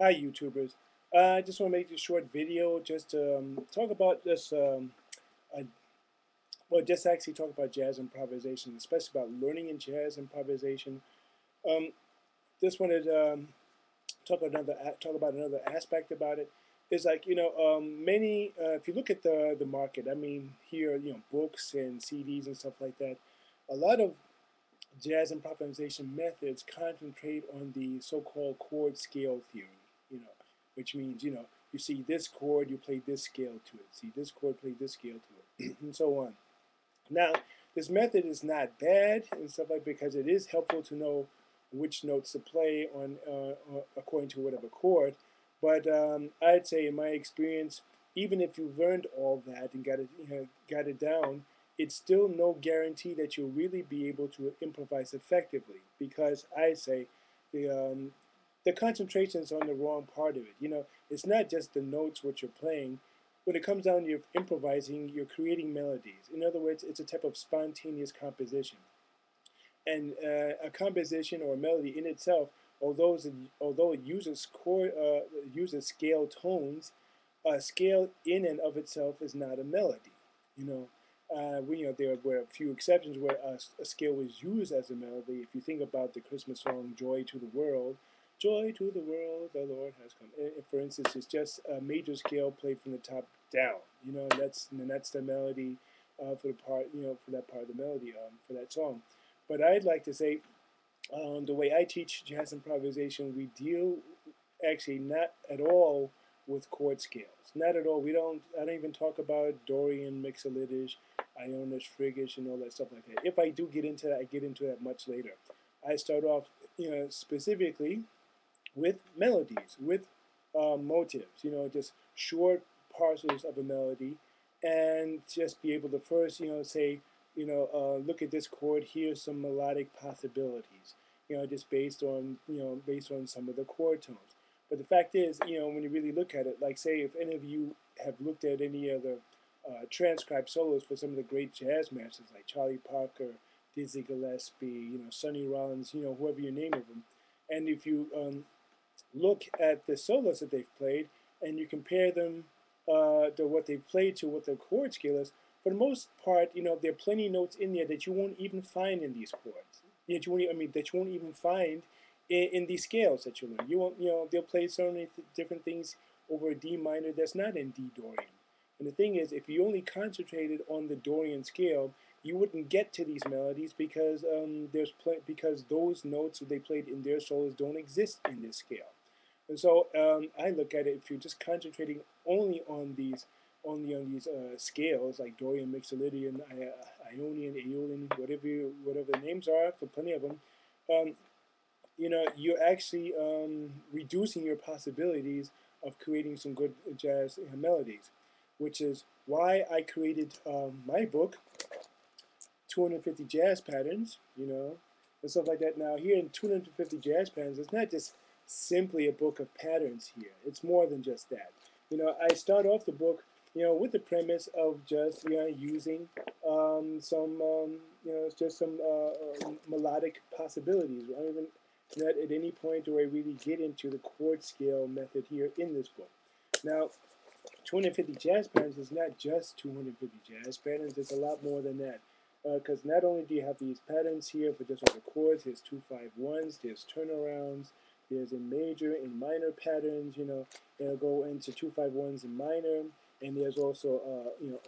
Hi, YouTubers. I just want to make this short video just to talk about this, uh, well, just actually talk about jazz improvisation, especially about learning in jazz improvisation. Um, just wanted to talk about another aspect about it. Is like many if you look at the market, I mean here books and CDs and stuff like that. A lot of jazz improvisation methods concentrate on the so-called chord scale theory, you know, which means, you see this chord, you play this scale to it. See this chord, play this scale to it, and so on. Now, this method is not bad and stuff like because it is helpful to know which notes to play on according to whatever chord. But I'd say, in my experience, even if you learned all that and got it down, it's still no guarantee that you'll really be able to improvise effectively because I say the concentration is on the wrong part of it. It's not just the notes what you're playing. When it comes down to improvising, you're creating melodies. In other words, it's a type of spontaneous composition. And a composition or a melody in itself, although it uses scale tones, a scale in and of itself is not a melody. You know, there were a few exceptions where a scale was used as a melody. If you think about the Christmas song "Joy to the World," "Joy to the world, the Lord has come." For instance, it's just a major scale played from the top down. And that's the melody for the part. For that part of the melody for that song. But I'd like to say the way I teach jazz improvisation, we deal actually not at all with chord scales. Not at all. I don't even talk about Dorian, Mixolydish, Ionish, Phrygish, and all that stuff like that. If I do get into that, I get into that much later. I start off, specifically with melodies, with motives. Just short parcels of a melody, and just be able to first, say, look at this chord. Here's some melodic possibilities. Just based on some of the chord tones. But the fact is, when you really look at it, like say, if any of you have looked at any other transcribed solos for some of the great jazz masters like Charlie Parker, Dizzy Gillespie, Sonny Rollins, whoever you name of them, and if you look at the solos that they've played and you compare them to what they've played to what their chord scale is, for the most part, there are plenty of notes in there that you won't even find in these chords. That you won't even find in these scales that you learn. You won't, they'll play so many different things over a D minor that's not in D Dorian. And the thing is, if you only concentrated on the Dorian scale, you wouldn't get to these melodies because because those notes that they played in their solos don't exist in this scale. And so I look at it, if you're just concentrating only on these scales like Dorian, Mixolydian, Ionian, Aeolian, whatever the names are, for plenty of them, um, you're actually reducing your possibilities of creating some good jazz melodies, which is why I created my book, 250 Jazz Patterns, and stuff like that. Now, here in 250 Jazz Patterns, it's not just simply a book of patterns here. It's more than just that. I start off the book, with the premise of just, using just some melodic possibilities. I don't even not at any point do I really get into the chord scale method here in this book. Now, 250 jazz patterns is not just 250 jazz patterns. It's a lot more than that. Because not only do you have these patterns here for just the chords, there's 2-5-1s, there's turnarounds, there's in major and minor patterns. They'll go into 2-5-1s in minor, and there's also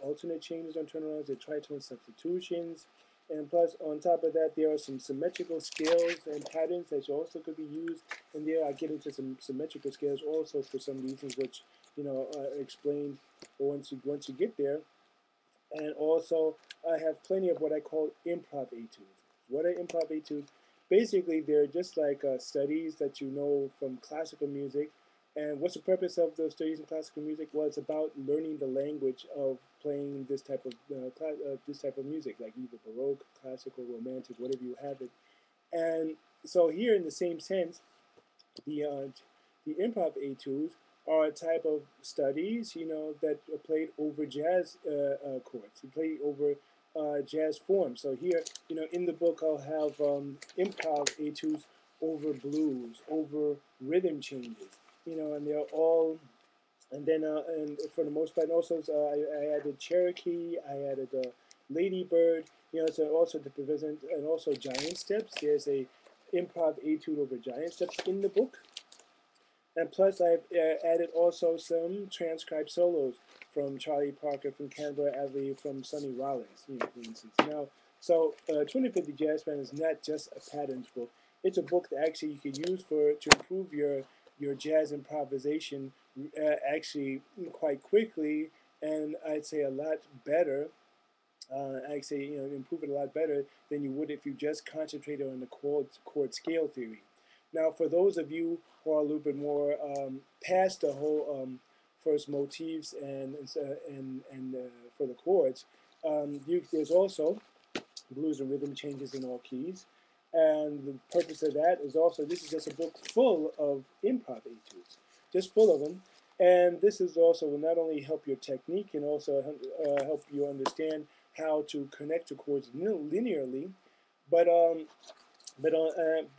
alternate changes on turnarounds, the tritone substitutions, and plus on top of that, there are some symmetrical scales and patterns that also could be used. And there I get into some symmetrical scales also for some reasons, which explained once you get there. And also, I have plenty of what I call improv etudes. What are improv etudes? Basically, they're just like studies that you know from classical music. And what's the purpose of those studies in classical music? Well, it's about learning the language of playing this type of music, like either Baroque, classical, romantic, whatever you have it. And so here, in the same sense, the uh, the improv etudes are a type of studies, that are played over jazz chords, played over jazz forms. So here, in the book, I'll have improv etudes over blues, over rhythm changes. and they're all. And then, and for the most part, also I added Cherokee, I added Ladybird, so also the present, and also Giant Steps. There's a improv etude over Giant Steps in the book. And plus, I've added also some transcribed solos from Charlie Parker, from Canberra Adley, from Sonny Rollins, for instance. Now, so 250 Jazz Band is not just a patterns book. It's a book that actually you could use to improve your jazz improvisation actually quite quickly, and I'd say a lot better. I'd say improve it a lot better than you would if you just concentrated on the chord scale theory. Now, for those of you who are a little bit more past the whole first motifs and for the chords, there's also blues and rhythm changes in all keys. And the purpose of that is also, this is just a book full of improv etudes, just full of them. And this is also will not only help your technique and also help you understand how to connect the chords linearly, but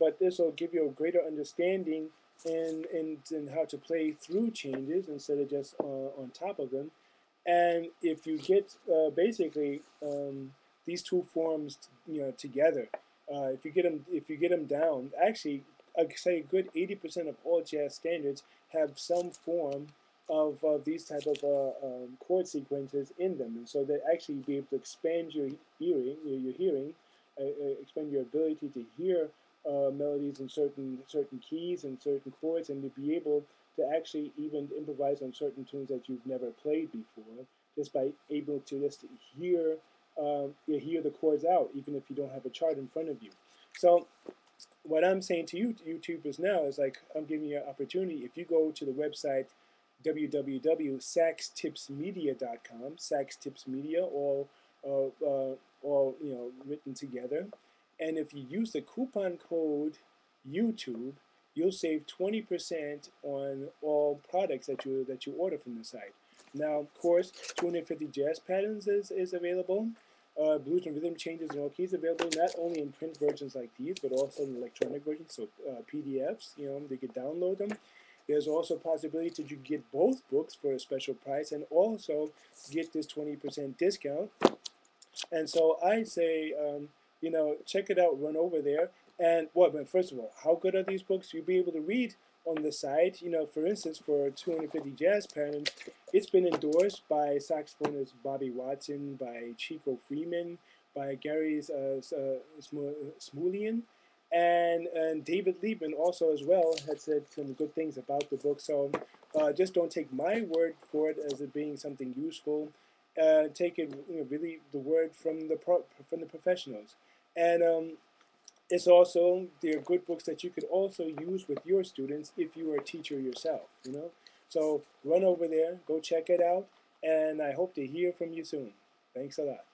but this will give you a greater understanding in how to play through changes instead of just on top of them. And if you get basically these two forms, together, if you get them down, actually, I'd say a good 80% of all jazz standards have some form of these type of chord sequences in them, and so they actually be able to expand your hearing, expand your ability to hear melodies in certain keys and certain chords, and to be able to actually even improvise on certain tunes that you've never played before, just by able to just hear you hear the chords out, even if you don't have a chart in front of you. So what I'm saying to you YouTubers now is, like, I'm giving you an opportunity. If you go to the website www.saxtipsmedia.com, Sax Tips Media, all written together, and if you use the coupon code YouTube, you'll save 20% on all products that you order from the site. Now, of course, 250 jazz patterns is available. Blues and rhythm changes and all keys available not only in print versions like these, but also in electronic versions, so PDFs. They could download them. There's also a possibility that you get both books for a special price and also get this 20% discount. And so I say, check it out, run over there. And but first of all, how good are these books? You'll be able to read on the site. For instance, for 250 jazz patterns, it's been endorsed by saxophonist Bobby Watson, by Chico Freeman, by Gary Smulian, and David Liebman also as well had said some good things about the book. So just don't take my word for it as it being something useful. Take it, really the word from the professionals, and it's also, they're good books that you could also use with your students if you are a teacher yourself. So run over there, go check it out, and I hope to hear from you soon. Thanks a lot.